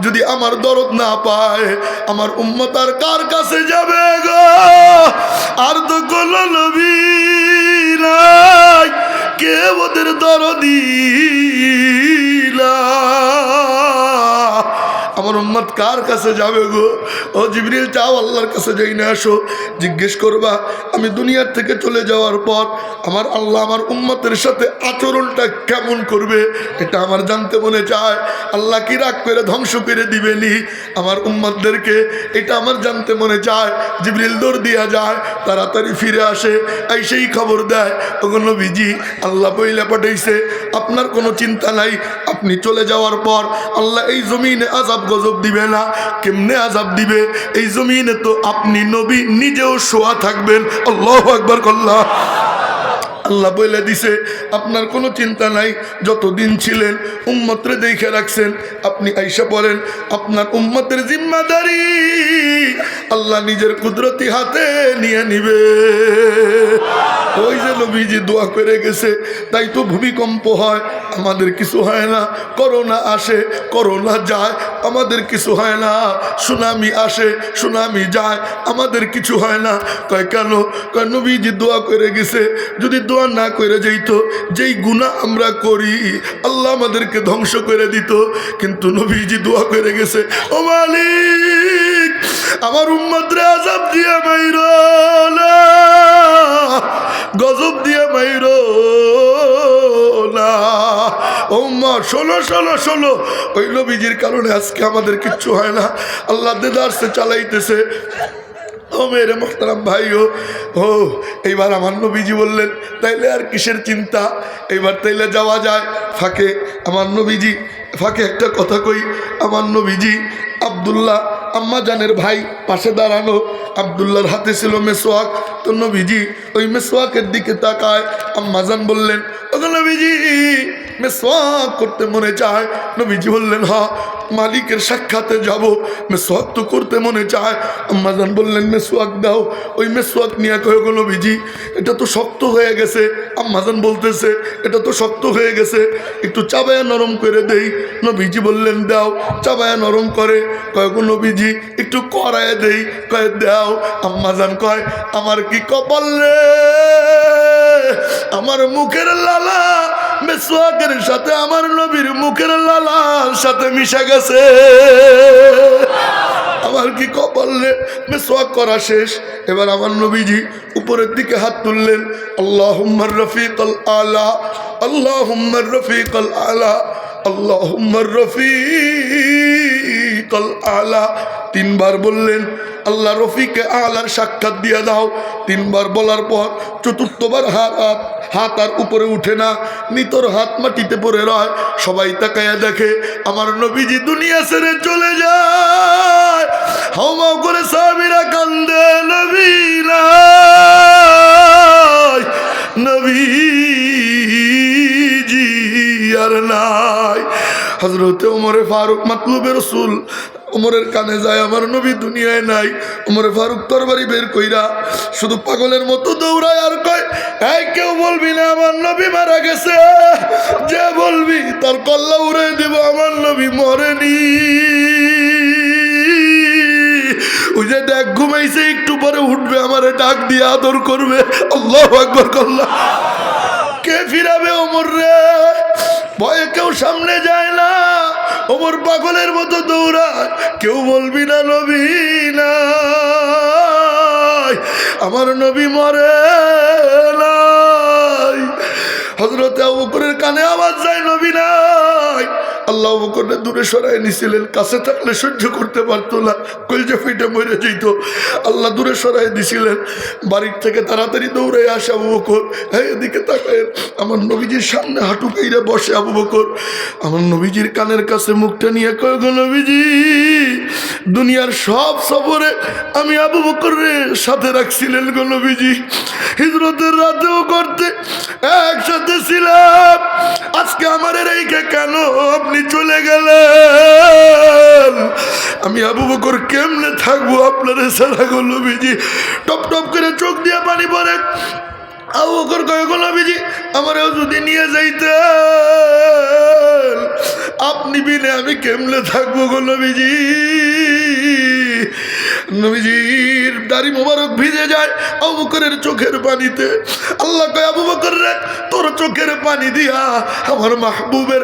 যদি আমার দরদ না পায় আমার উম্মত আর কার কাছে যাবে গো? আর তো কোন নবী নাই, কে ওদের দরদি আমার উম্মত কার কাছে যাবে গো? ও জিবরিল, যাও আল্লাহর কাছে যাই না আসো, জিজ্ঞেস করবা আমি দুনিয়ার থেকে চলে যাওয়ার পর আমার আল্লাহ আমার উম্মতের সাথে আচরণটা কেমন করবে, এটা আমার জানতে মনে চায়। আল্লাহ কি রাগ করে ধ্বংস করে দিবেনি আমার উম্মতদেরকে, এটা আমার জানতে মনে চায়। জিবরিল দৌড় দিয়া যায়, তাড়াতাড়ি ফিরে আসে, এই সেই খবর দেয়, ওগো নবীজি আল্লাহ বইলা পাঠাইছে, আপনার কোনো চিন্তা নাই, আপনি চলে যাওয়ার পর আল্লাহ এই জমিনে আযাব গজব দিবে না। কেমনে আযাব দিবে? এই জমিনে তো আপনি নবী নিজেও শোয়া থাকবেন। আল্লাহু আকবার। আল্লাহ আল্লাহ বলে দিছে আপনার কোনো চিন্তা নাই, যতদিন ছিলেন উম্মতরে দেখে রাখছেন, আপনি আইসা বলেন আপনার উম্মতের জিম্মাদারি আল্লাহ নিজের কুদরতি হাতে নিয়ে নিবে। ওই যে নবীজি দোয়া করে গেছে, তাই তো ভূমিকম্প হয় আমাদের কিছু হয় না, করোনা আসে করোনা যায় আমাদের কিছু হয় না, সুনামি আসে সুনামি যায় আমাদের কিছু হয় না। কয় কেন? কয় নবীজি দোয়া করে গেছে, যদি দোয়া না করে যেত, যেই গুনাহ আমরা করি আল্লাহ আমাদেরকে ধ্বংস করে দিত, কিন্তু নবীজি দোয়া করে গেছে, ও মালিক আমার উম্মতরে আযাব দিয়ে মাইরো না, গজব দিয়ে মাইরো না। ও মা শোনো শোনো শোনো, ওই নবীজির কারণে আজকে আমাদের কিচ্ছু হয় না, আল্লাহ দেদারসে চালাইতেছে। ও মেরে মোহতারাম ভাইও, ও এইবার আমার নবীজি বললেন তাইলে আর কিসের চিন্তা, এইবার তাইলে যাওয়া যায়। ফাঁকে আমার নবীজি, ফাঁকে একটা কথা কই, আমার নবীজি আব্দুল্লাহ আম্মা জানের ভাই পাশে দাঁড়ানো, আব্দুল্লাহর হাতে ছিল মেসওয়াক, তো নবীজি ওই মেসওয়াকের দিকে তাকায়, আম্মা জান বললেন ওগো নবীজি মেসওয়াক করতে মনে চায়। নবীজি বললেন হ্যাঁ, মালিকের সাক্ষাতে যাব, মেসওয়াক তো করতে মনে চায়। আম্মা জান বললেন মেসওয়াক দাও। ওই মেসওয়াক নিয়ে কয় গো নবীজি এটা তো শক্ত হয়ে গেছে। আম্মা জান বলতেছে এটা তো শক্ত হয়ে গেছে, একটু চাবায়া নরম করে দেই। নবীজি বললেন দাও। চাবায়া নরম করে, কয় গো নবীজি একটু করায় দেই, কয় দাও। আম্মা জান কয় আমার কি কপাল রে, আমার মুখের লালা মেসওয়াকের সাথে আমার নবীর মুখের লালার সাথে মিশে গেছে, আমার কি কপাল রে। মেসওয়াক করা শেষ, এবার আমার নবীজি উপরের দিকে হাত তুললেন, আল্লাহুম্মা রফিকাল আলা, আল্লাহুম্মা রফিকাল আলা, আল্লাহুম্মা রফিকাল আলা, তিনবার বললেন আল্লাহ রফিকে আলার সাক্ষাৎ দিয়ে দাও। তিনবার বলার পর চতুর্থবার হাত আর উপরে উঠে না, নিতর হাত মাটিতে পড়ে রয়। সবাই তাকায়া দেখে আমার নবীজি দুনিয়া ছেড়ে চলে যায়। হাওমাও করে সাহাবীরা কান্দে, নবী নাই, নবীজি আর নাই। হযরতে ওমরে ফারুক মাতলুবে রাসূল, ওমরের কানে যায় আমার নবী দুনিয়ায় নাই। ওমরে ফারুক তরবারি বের কইরা শুধু পাগলের মতো দৌড়ায় আর কয় এই কেউ বলবি না আমার নবী মারা গেছে, যে বলবি তার কল্লা উড়ে দেব, আমার নবী মরেনি। ওই যে দেখ ঘুমাইছে, একটু পরে উঠবে, আমারে ডাক দিয়ে আদর করবে। আল্লাহু আকবার। আল্লাহ কে ফিরাবে ওমর রে? ভয়ে কেউ সামনে যায় না, ওমর পাগলের মতো দৌড়ায়, কেউ বলবি না নবী নাই, আমার নবী মরে নাই। হযরতে আবু বকরের কানে আওয়াজ যায় নবী নাই। আল্লাহ আবু বকরকে দূরে সরাই নিছিলেন, কাছে থাকলে সহ্য করতে পারতো না, কলজা ফেটে মরে যেত। আল্লাহ দূরে সরাই দিছিলেন। বাড়ির থেকে তাড়াতাড়ি দৌড়ে আসে আবু বকর, হ্যাঁ এদিকে তাকায়, আমার নবীজির সামনে হাঁটু কেইরা বসে আবু বকর। আমার নবীজির কানের কাছে মুখটা নিয়ে কয় গো নবীজি দুনিয়ার সব সফরে আমি আবু বকরের সাথে রাখছিলেন গো নবীজি, হিজরতের রাতেও করতে একসাথে ছিলাম, আজকে আমার রেখে কেন আপনি চলে গেলেন? আমি আবু বকর কেমনে থাকবো আপনার ছাড়া গো নবীজি? টপ টপ করে চোখ দিয়ে পানি পড়ে। আবু বকর কয় গো নবীজি আমারও যদি নিয়ে যাইতেন, আপনি বিনে আমি কেমনে থাকবো গো নবীজি। নবীজির দাড়ি মোবারক ভিজে যায় আবু বকরের চোখের পানিতে। আল্লাহ কয় আবু বকর রে, তোর চোখের পানি দিয়া আমার মাহবুবের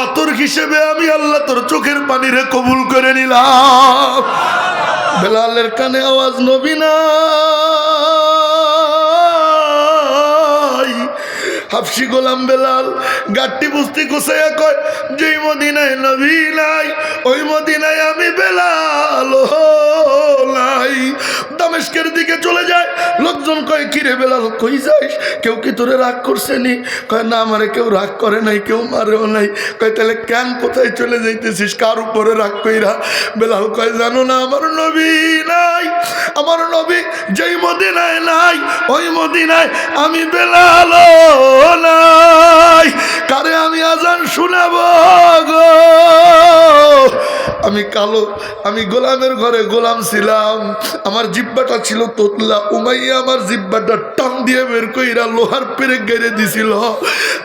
আতর হিসেবে আমি আল্লাহ তোর চোখের পানি রে কবুল করে নিলাম। বেলালের কানে আওয়াজ নবী না। হাফসি গোলাম বেলাল গাট্টি বুঝতে গোসাইয়া কয়, যেই মদিনায় নবী নাই ওই মদিনায় আমি বেলাল নাই। দামেস্কের দিকে চলে যায়। লোকজন কয়, কিরে বেলাল কই যাইস? কেউ কি তোরে রাগ করছে নি? কয়, না আমারে কেউ রাগ করে নাই, কেউ মারেও নাই। কয়, তাহলে কেন কোথায় চলে যাইতেছিস, কার উপরে রাগ কইরা? বেলাল কয়, জানো না আমার নবী নাই, আমার নবী যেই মদিনায় নাই ওই মদিনায় আমি বেলাল নাই। কারে আমি আজান শুনাবো গো? আমি কালো, আমি গোলামের ঘরে গোলাম ছিলাম, আমার জিব্বাটা ছিল তোতলা। উমাইয়া আমার জিব্বাটা টান দিয়ে বের কইরা লোহার পেরেক গেড়ে দিছিল।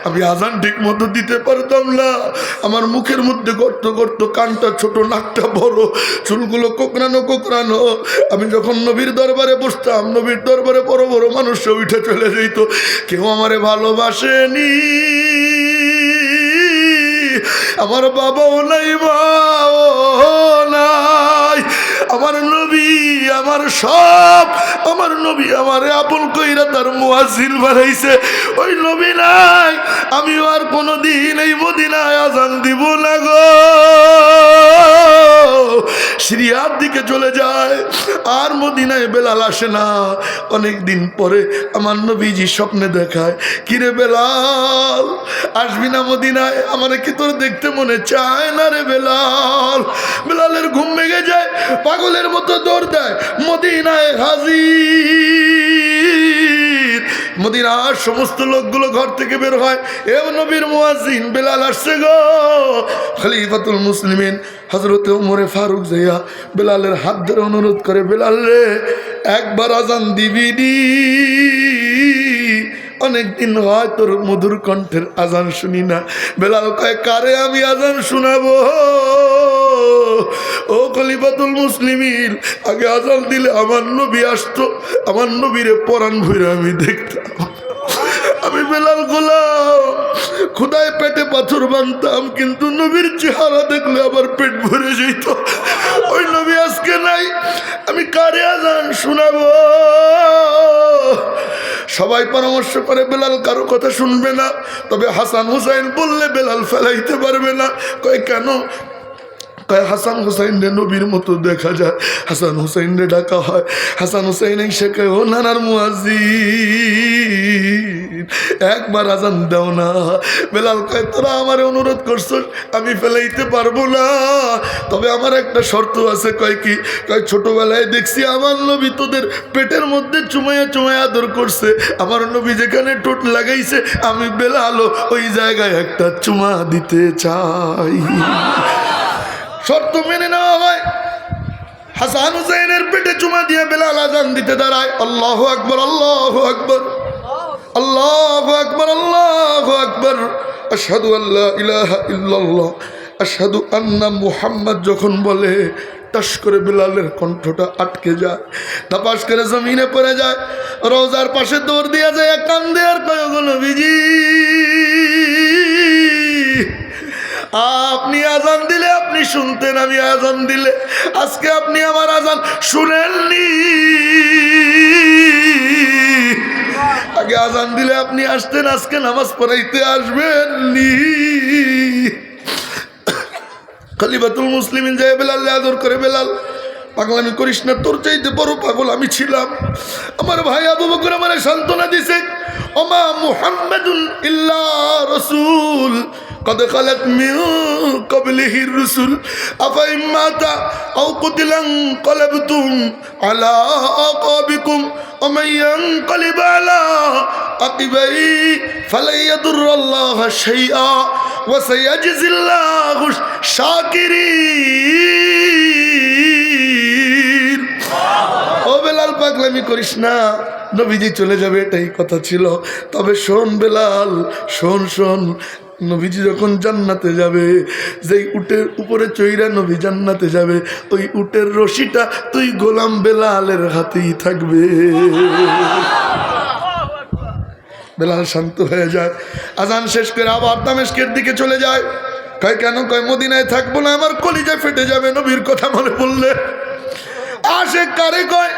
আমি আজান ঠিক মতো দিতে পারতাম না। আমার মুখের মধ্যে গর্ত গর্ত, কানটা ছোট, নাকটা বড়, চুলগুলো কোকড়ানো কোকড়ানো। আমি যখন নবীর দরবারে বসতাম, নবীর দরবারে বড় বড় মানুষ উঠে চলে যেত। কেউ আমারে ভালোবাসেনি, আমার বাবাও নাই, মাও নাই। আমার নবী আমার সব, আমার নবী আমারে আপন কইরা তার মুয়াজ্জিন বানাইছে। ওই নবী নাই, আমিও আর কোনোদিন এই মদিনায় আজান দিব না গো। সিরিয়ার দিকে চলে যায়, আর মদিনায় বেলাল আসে না। অনেক দিন পরে আমার নবীজি স্বপ্নে দেখায়, কিরে বেলাল আসবি না মদিনায়? আমারে কি তোর দেখতে মনে চায় না রে বেলাল? বেলালের ঘুম ভেঙে যায়, পাগলের মতো দৌড় দেয়, মদিনায় হাজির। মদিনার সমস্ত লোকগুলো ঘর থেকে বের হয়, এ নবীর মুয়াজ্জিন বেলাল আসছে গো। খলিফাতুল মুসলিমিন হযরত ওমরে ফারুক যাইয়া বেলালের হাত ধরে অনুরোধ করে, বেলাল রে একবার আজান দিবি নি? অনেকদিন হয় তোর মধুর কণ্ঠের আজান শুনি না। বেলাল কয়, কারে আমি আজান শুনাবো? ও খলিফাতুল মুসলিমিন, আগে আজান দিলে আমার নবী আসতো, আমার নবীরে পরাণ ভইরা আমি দেখতাম। আমি বেলাল গোলাম, খুদায় পেটে পাথর বানতাম, কিন্তু নবীর চেহারা দেখলে আবার পেট ভরে যেত। ওই নবী আজকে নাই, আমি কারে আজান শোনাবো? সবাই পরামর্শ করে বেলাল কারো কথা শুনবে না, তবে হাসান হুসাইন বললে বেলাল ফেলাইতে পারবে না। কয় কেন? কয় হাসান হুসাইন রে নবীর মতো দেখা যায়। হাসান হুসাইন রে ডাকা হয়, হাসান হুসাইন এসে কয়, ও নানার মুয়াজ্জিন একবার আজান দাও না। বেলাল কয়, তোরা আমার অনুরোধ করছস, আমি ফেলাইতে পারবো না, তবে আমার একটা শর্ত আছে। কয় কি? কয় ছোটবেলায় দেখছি আমার নবী তোদের পেটের মধ্যে চুমাইয়া চুমাইয়া আদর করছে, আমার নবী যেখানে ঠোঁট লাগাইছে আমি বেলালও ওই জায়গায় একটা চুমা দিতে চাই। শর্ত মেনে নেওয়া হয়। হাসান হুসাইনের পেটে চুমা দিয়ে বেলাল আজান দিতে দাঁড়ায়। আল্লাহু আকবার, আল্লাহু আকবার, আল্লাহু আকবার, আল্লাহু আকবার, আশহাদু আল্লা ইলাহা ইল্লাল্লাহ, আশহাদু আন্না মুহাম্মদ যখন বলে, টাস করে বেলালের কণ্ঠটা আটকে যায়, তাপাস করে জমিনে পড়ে যায়। রোজার পাশে দৌড় দিয়া যায়, কান্দে আর কয়, গো নবীজি আপনি আজান দিলে আপনি শুনতেন, আমি আজান দিলে আজকে আপনি আমার আজান শুনেননি। আগে আজান দিলে আপনি আসতেন, আজকে নামাজ পড়াইতে আসবেননি। খলিফাতুল মুসলিমিন যায় বেলাল আদর করে, বেলাল পাগলামি করিস না, তোর চাইতে বড় পাগল আমি ছিলাম। আমার ভাই আবু বকর আমারে সান্ত্বনা দিছে, ওমা মুহাম্মাদুন ইল্লা রাসূল قد خلت من قبله الرسل أفإن مات أو قتل انقلبتم على أعقابكم ومن ينقلب على عقبيه فلن يضر الله شيئا وسيجزي الله الشاكرين। ও বেলাল পাগলামি করিস না, নবীজি চলে যাবে এটাই কথা ছিল। তবে শোন বেলাল, শোন শোন, নবীজি যখন জান্নাতে যাবে, যেই উটের উপরে চৈরা নবী জান্নাতে যাবে, ওই উটের রশিটা তুই গোলাম বেলালের হাতেই থাকবে। বেলাল শান্ত হয়ে যায়, আজান শেষ করে আবার দামেস্কের দিকে চলে যায়। কয় কেন? কয় মদিনায় থাকবো না, আমার কলিজা ফেটে যাবে নবীর কথা মনে পড়লে। আশে কারে কয়